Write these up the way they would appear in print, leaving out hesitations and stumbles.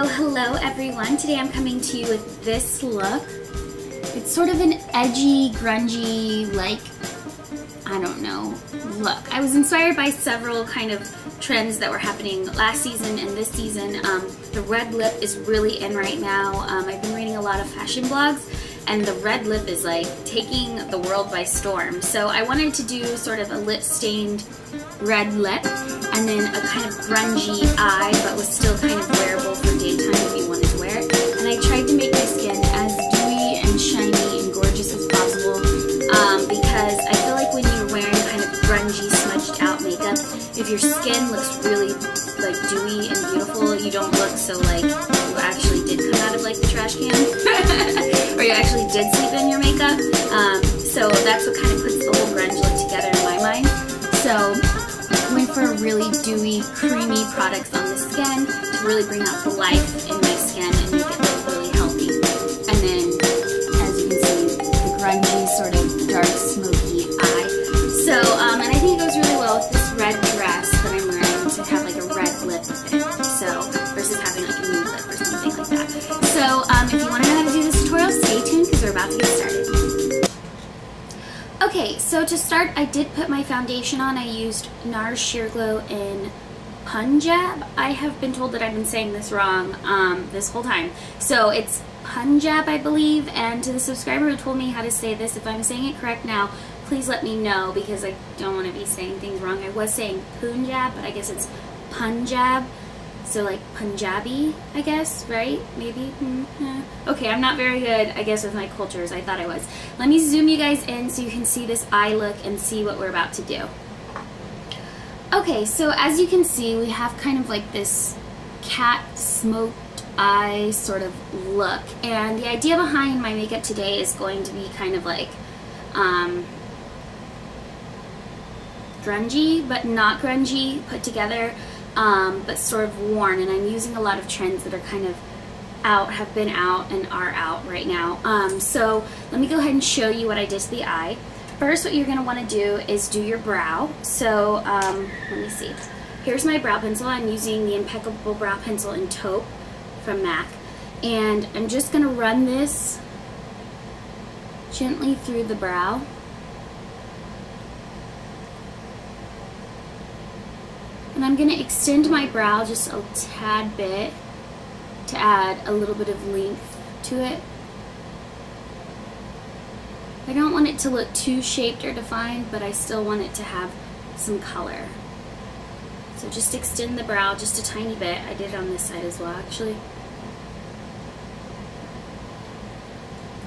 Hello everyone. Today I'm coming to you with this look. It's sort of an edgy, grungy, like, I don't know, look. I was inspired by several kind of trends that were happening last season and this season. The red lip is really in right now. I've been reading a lot of fashion blogs, and the red lip is like taking the world by storm. So I wanted to do sort of a lip-stained red lip, and then a kind of grungy eye, but was still kind of wearable for daytime if you wanted to wear it. And I tried to make my skin as dewy and shiny and gorgeous as possible, because I feel like when you're wearing kind of grungy, smudged out makeup, if your skin looks really like dewy and beautiful, you don't look so like you actually did come out of like the trash can, or you actually did sleep in your makeup. So that's what kind of puts the whole grunge look together in my mind. So I went for really dewy, creamy products on the skin to really bring out the life in my skin and make it look really healthy. And then, as you can see, the grungy, sort of dark, smoky eye. So, and I think it goes really well with this red dress that I'm wearing to have like a red lip with it. So, versus having like a nude lip or something like that. So, if you want to know how to do this tutorial, stay tuned because we're about to get started. Okay, so to start, I did put my foundation on. I used NARS Sheer Glow in Punjab. I have been told that I've been saying this wrong this whole time. So it's Punjab, I believe, and to the subscriber who told me how to say this, if I'm saying it correct now, please let me know because I don't want to be saying things wrong. I was saying Punjab, but I guess it's Punjab. So like Punjabi, I guess, right? Maybe? Okay, I'm not very good, I guess, with my cultures. I thought I was. Let me zoom you guys in so you can see this eye look and see what we're about to do. Okay, so as you can see, we have kind of like this cat smoked eye sort of look. And the idea behind my makeup today is going to be kind of like grungy, but not grungy put together. But sort of worn, and I'm using a lot of trends that are kind of out, have been out, and are out right now. So let me go ahead and show you what I did to the eye. First, what you're going to want to do is do your brow. So let me see. Here's my brow pencil. I'm using the Impeccable Brow Pencil in Taupe from MAC, and I'm just going to run this gently through the brow. And I'm going to extend my brow just a tad bit to add a little bit of length to it. I don't want it to look too shaped or defined, but I still want it to have some color. So just extend the brow just a tiny bit. I did it on this side as well, actually.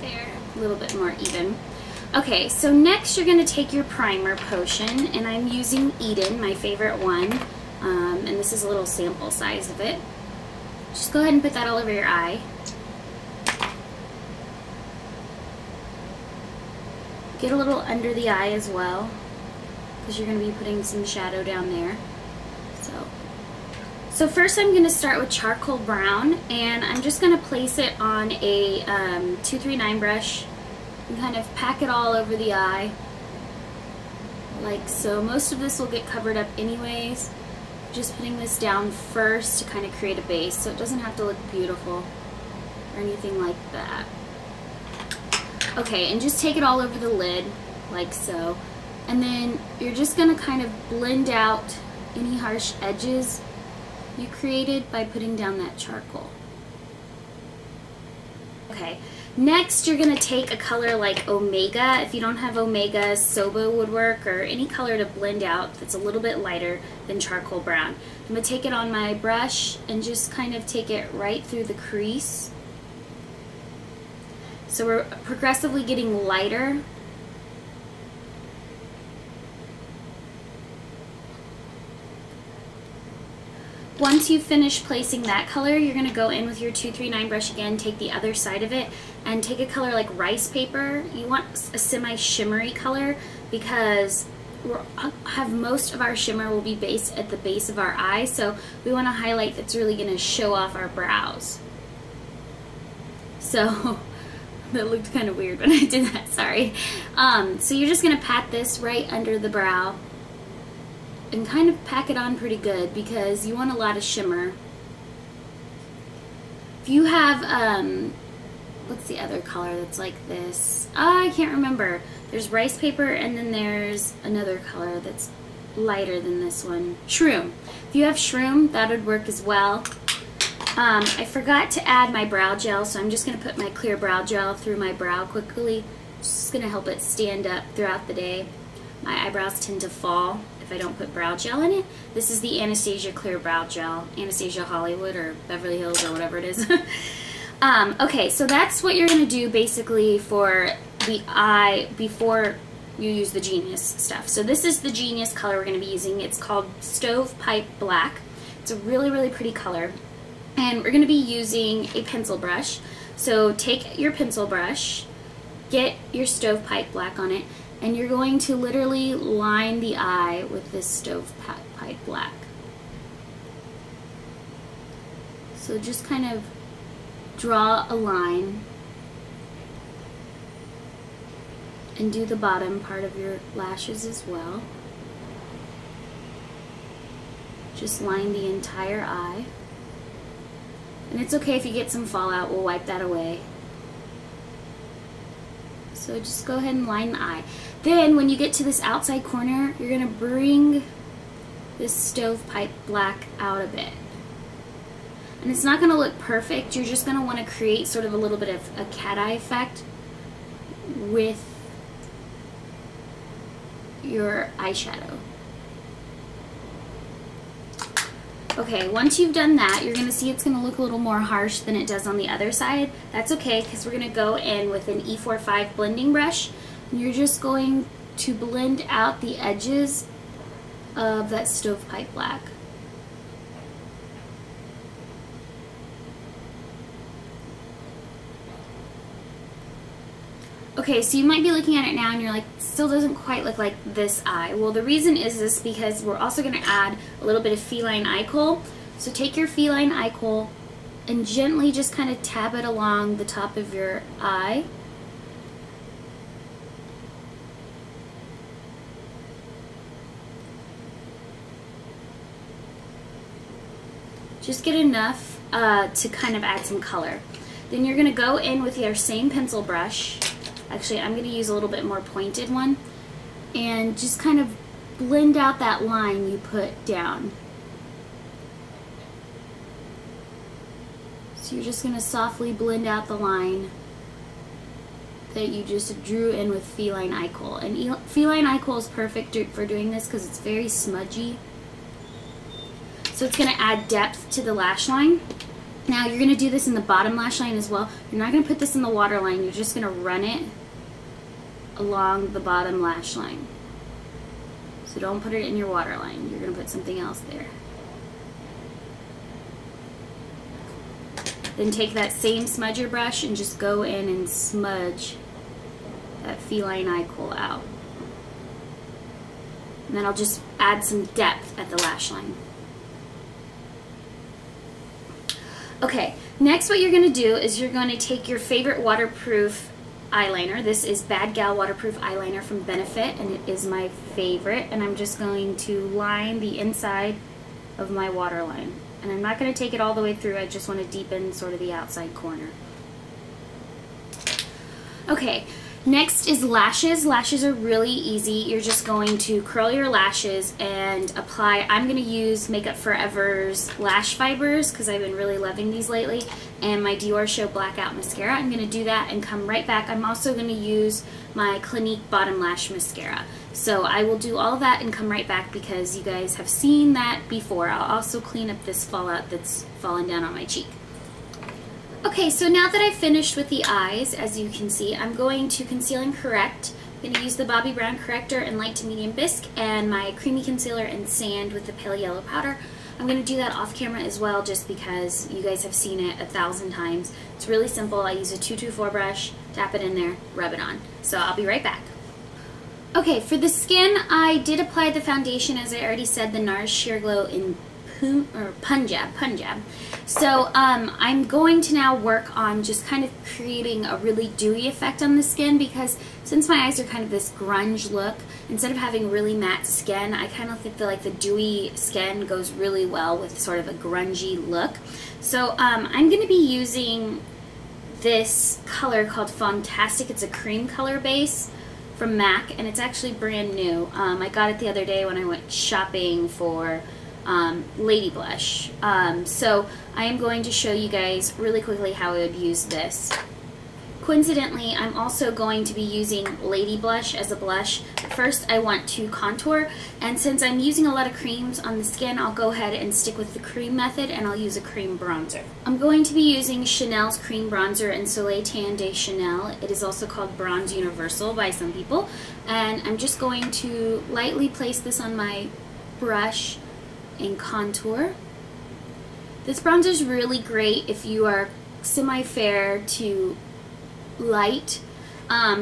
There, a little bit more even. Okay, so next you're going to take your primer potion, and I'm using Eden, my favorite one, and this is a little sample size of it. Just go ahead and put that all over your eye. Get a little under the eye as well, because you're going to be putting some shadow down there. So first I'm going to start with charcoal brown, and I'm just going to place it on a 239 brush and kind of pack it all over the eye like so. Most of this will get covered up anyways. Just putting this down first to kind of create a base so it doesn't have to look beautiful or anything like that. Okay, and just take it all over the lid like so, and then you're just going to kind of blend out any harsh edges you created by putting down that charcoal. Okay, next you're going to take a color like Omega. If you don't have Omega, Soba would work, or any color to blend out that's a little bit lighter than charcoal brown. I'm going to take it on my brush and just kind of take it right through the crease. So we're progressively getting lighter. Once you finish placing that color, you're going to go in with your 239 brush again, take the other side of it, and take a color like rice paper. You want a semi-shimmery color because most of our shimmer will be based at the base of our eye, so we want a highlight that's really going to show off our brows. So that looked kind of weird when I did that, sorry. So you're just going to pat this right under the brow and kind of pack it on pretty good because you want a lot of shimmer. If you have, what's the other color that's like this? I can't remember. There's rice paper, and then there's another color that's lighter than this one. Shroom. If you have shroom, that would work as well. I forgot to add my brow gel, so I'm just going to put my clear brow gel through my brow quickly. Just going to help it stand up throughout the day. My eyebrows tend to fall if I don't put brow gel in it. This is the Anastasia Clear Brow Gel, Anastasia Hollywood or Beverly Hills or whatever it is. Okay, so that's what you're going to do basically for the eye before you use the Genius stuff. So this is the Genius color we're going to be using. It's called Stovepipe Black. It's a really, really pretty color. And we're going to be using a pencil brush. So take your pencil brush, get your Stovepipe Black on it, and you're going to literally line the eye with this Stovepipe Black. So just kind of draw a line and do the bottom part of your lashes as well. Just line the entire eye. And it's okay if you get some fallout, we'll wipe that away. So just go ahead and line the eye. Then when you get to this outside corner, you're going to bring this Stovepipe Black out a bit. And it's not going to look perfect, you're just going to want to create sort of a little bit of a cat eye effect with your eyeshadow. Okay, once you've done that, you're going to see it's going to look a little more harsh than it does on the other side. That's okay, because we're going to go in with an E45 blending brush. And you're just going to blend out the edges of that Stovepipe Black. Okay, so you might be looking at it now and you're like, still doesn't quite look like this eye. Well, the reason is this because we're also going to add a little bit of feline eye kohl. So take your feline eye kohl and gently just kind of tap it along the top of your eye. Just get enough to kind of add some color. Then you're going to go in with your same pencil brush. Actually, I'm going to use a little bit more pointed one, and just kind of blend out that line you put down. So you're just going to softly blend out the line that you just drew in with feline eye kohl. And feline eye kohl is perfect for doing this because it's very smudgy. So it's going to add depth to the lash line. Now you're going to do this in the bottom lash line as well. You're not going to put this in the waterline, you're just going to run it along the bottom lash line. So don't put it in your waterline, you're going to put something else there. Then take that same smudger brush and just go in and smudge that feline eye kohl out. And then I'll just add some depth at the lash line. Okay, next what you're going to do is you're going to take your favorite waterproof eyeliner. This is Bad Gal Waterproof Eyeliner from Benefit, and it is my favorite. And I'm just going to line the inside of my waterline. And I'm not going to take it all the way through, I just want to deepen sort of the outside corner. Okay, next is lashes. Lashes are really easy. You're just going to curl your lashes and apply, I'm going to use Makeup Forever's Lash Fibers because I've been really loving these lately, and my Dior Show Blackout Mascara. I'm going to do that and come right back. I'm also going to use my Clinique Bottom Lash Mascara. So I will do all of that and come right back because you guys have seen that before. I'll also clean up this fallout that's fallen down on my cheek. Okay, so now that I've finished with the eyes, as you can see, I'm going to conceal and correct. I'm going to use the Bobbi Brown Corrector in Light to Medium Bisque and my Creamy Concealer and Sand with the Pale Yellow Powder. I'm going to do that off camera as well just because you guys have seen it 1,000 times. It's really simple. I use a 224 brush, tap it in there, rub it on. So I'll be right back. Okay, for the skin, I did apply the foundation, as I already said, the NARS Sheer Glow in Punjab. So I'm going to now work on just kind of creating a really dewy effect on the skin, because since my eyes are kind of this grunge look, instead of having really matte skin, I kind of think that like the dewy skin goes really well with sort of a grungy look. So I'm going to be using this color called Fantastic. It's a cream color base from MAC, and it's actually brand new. I got it the other day when I went shopping for Lady Blush. So I am going to show you guys really quickly how I would use this. Coincidentally, I'm also going to be using Lady Blush as a blush. But first I want to contour, and since I'm using a lot of creams on the skin, I'll go ahead and stick with the cream method, and I'll use a cream bronzer. I'm going to be using Chanel's cream bronzer in Soleil Tan de Chanel. It is also called Bronze Universal by some people, and I'm just going to lightly place this on my brush and contour. This bronzer is really great if you are semi-fair to light.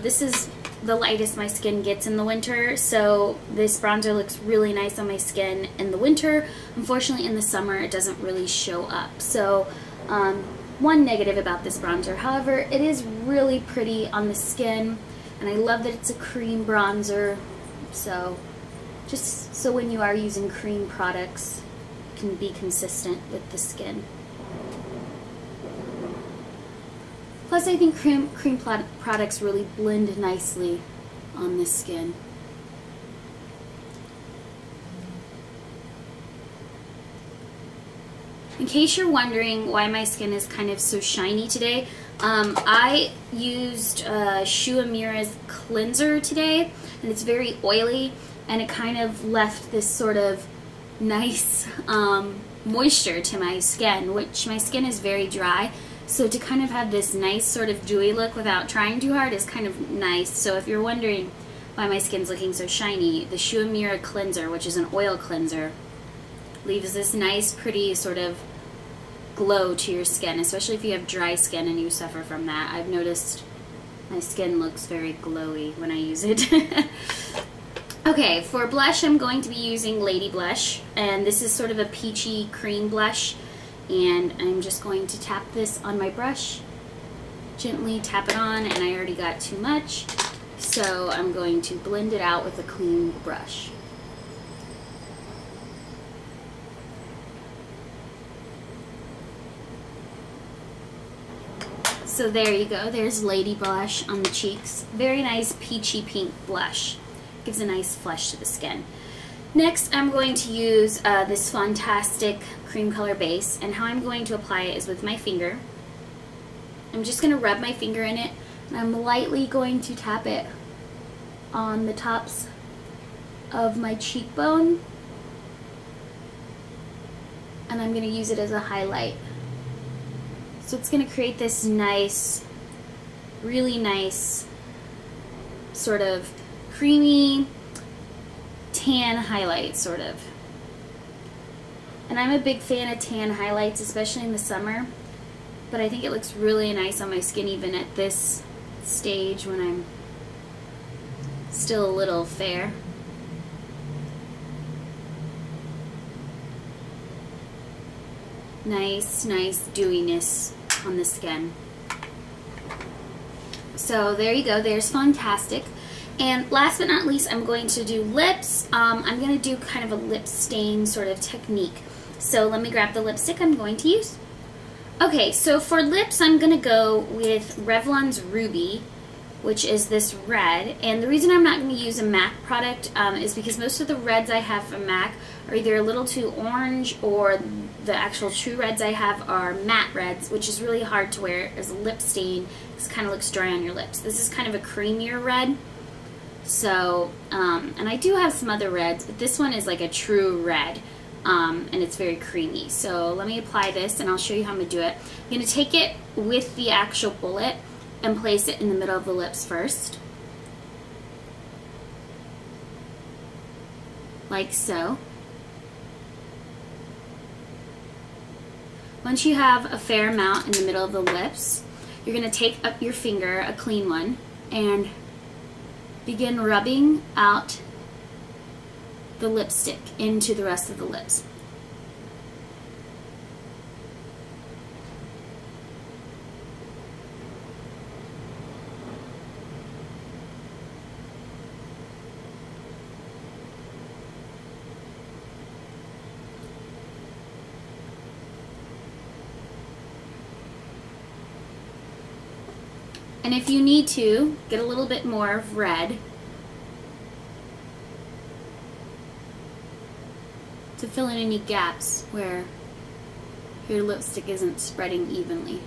This is the lightest my skin gets in the winter, so this bronzer looks really nice on my skin in the winter. Unfortunately, in the summer it doesn't really show up. So one negative about this bronzer. However, it is really pretty on the skin, and I love that it's a cream bronzer. So just so when you are using cream products, it can be consistent with the skin. Plus, I think cream products really blend nicely on the skin. In case you're wondering why my skin is kind of so shiny today, I used Shu Uemura's cleanser today, and it's very oily, and it kind of left this sort of nice moisture to my skin, which my skin is very dry. So to kind of have this nice sort of dewy look without trying too hard is kind of nice. So if you're wondering why my skin's looking so shiny, the Shu Uemura cleanser, which is an oil cleanser, leaves this nice, pretty sort of glow to your skin, especially if you have dry skin and you suffer from that. I've noticed my skin looks very glowy when I use it. Okay, for blush, I'm going to be using Lady Blush, and this is sort of a peachy cream blush. And I'm just going to tap this on my brush, gently tap it on, and I already got too much, so I'm going to blend it out with a clean brush. So there you go, there's Lady Blush on the cheeks. Very nice peachy pink blush. Gives a nice flush to the skin. Next, I'm going to use this Fantastic cream color base, and how I'm going to apply it is with my finger. I'm just going to rub my finger in it, and I'm lightly going to tap it on the tops of my cheekbone, and I'm going to use it as a highlight. So it's going to create this nice, really nice sort of creamy tan highlight, sort of. And I'm a big fan of tan highlights, especially in the summer, but I think it looks really nice on my skin even at this stage when I'm still a little fair. Nice, nice dewiness on the skin. So there you go, there's Fantastic. And last but not least, I'm going to do lips. I'm going to do kind of a lip stain sort of technique. So let me grab the lipstick I'm going to use. Okay, so for lips, I'm going to go with Revlon's Ruby, which is this red. And the reason I'm not going to use a MAC product is because most of the reds I have from MAC are either a little too orange, or the actual true reds I have are matte reds, which is really hard to wear as a lip stain. This kind of looks dry on your lips. This is kind of a creamier red. So, and I do have some other reds, but this one is like a true red, and it's very creamy. So let me apply this, and I'll show you how I'm going to do it. I'm going to take it with the actual bullet and place it in the middle of the lips first, like so. Once you have a fair amount in the middle of the lips, you're going to take up your finger, a clean one, and begin rubbing out the lipstick into the rest of the lips. And if you need to, get a little bit more of red to fill in any gaps where your lipstick isn't spreading evenly.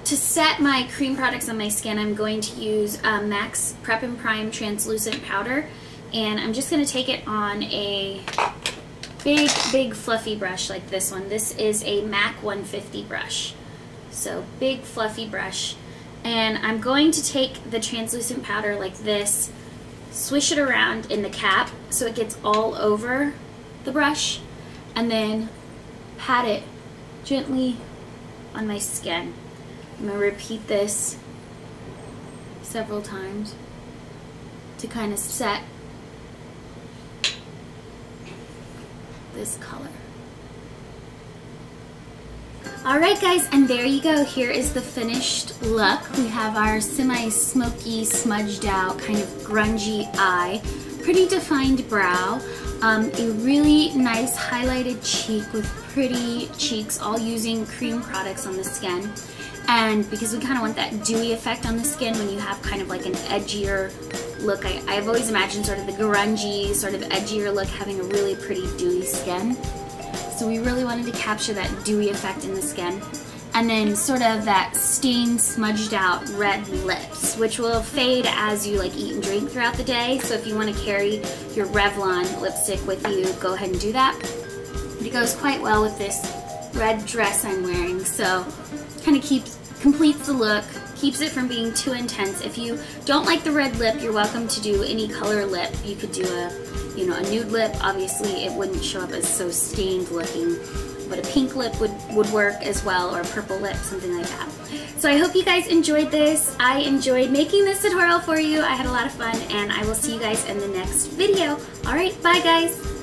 To set my cream products on my skin, I'm going to use MAC's Prep and Prime Translucent Powder, and I'm just going to take it on a big fluffy brush like this one. This is a MAC 150 brush, so big fluffy brush, and I'm going to take the translucent powder like this, swish it around in the cap so it gets all over the brush, and then pat it gently on my skin. I'm going to repeat this several times to kind of set this color. Alright guys, and there you go. Here is the finished look. We have our semi-smoky, smudged out, kind of grungy eye, pretty defined brow, a really nice highlighted cheek with pretty cheeks, all using cream products on the skin. And because we kind of want that dewy effect on the skin when you have kind of like an edgier look, I've always imagined sort of the grungy, sort of edgier look having a really pretty dewy skin. So we really wanted to capture that dewy effect in the skin. And then sort of that stained, smudged out red lips, which will fade as you like eat and drink throughout the day. So if you want to carry your Revlon lipstick with you, go ahead and do that. But it goes quite well with this red dress I'm wearing, so kind of completes the look, keeps it from being too intense. If you don't like the red lip, you're welcome to do any color lip. You could do a nude lip. Obviously, it wouldn't show up as so stained looking, but a pink lip would work as well, or a purple lip, something like that. So I hope you guys enjoyed this. I enjoyed making this tutorial for you. I had a lot of fun, and I will see you guys in the next video. All right, bye guys.